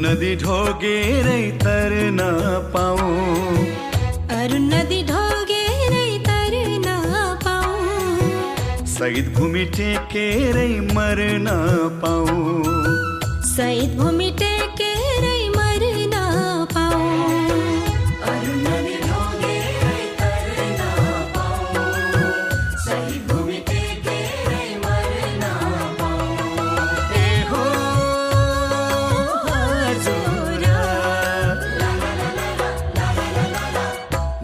नदी ढोगेरै तर्न पाऊँ, अरुण नदी ढोगेरै तर्न पाऊँ, शहीद भूमि टेकेरै मर्न पाऊँ, शहीद भूमि टेकेरै मर्न पाऊँ। अरुण नदी ढोगेरै तर्न पाऊँ, शहीद भूमि टेकेरै मर्न पाऊँ। ए हो हजुर,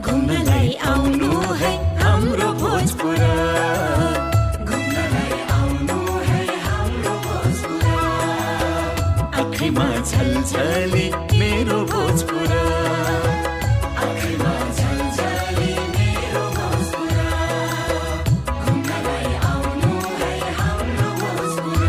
घुम्नलाई आउनु है हाम्रो भोजपुर, घुम्नलाई आउनु है हाम्रो भोजपुर। आँखैमा झलझली मेरो भोजपुर, आँखैमा झलझली मेरो भोजपुर, घुम्नलाई आउनु है हाम्रो भोजपुर।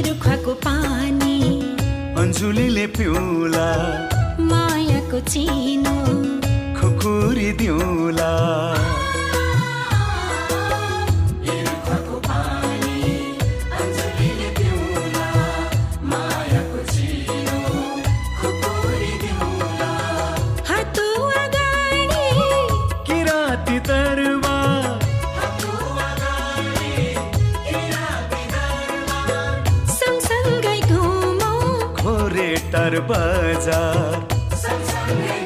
रुखको पानी अन्जुलीले पिउला, मायाको चिनो खुकुरी दिउला। रुखको पानी अन्जुलीले पिउला, मायाको चिनो खुकुरी दिउला। हातु अगाडि किराती तरबार, सँगसँगै घुमौँ खोरे टार बजार, सँगसँगै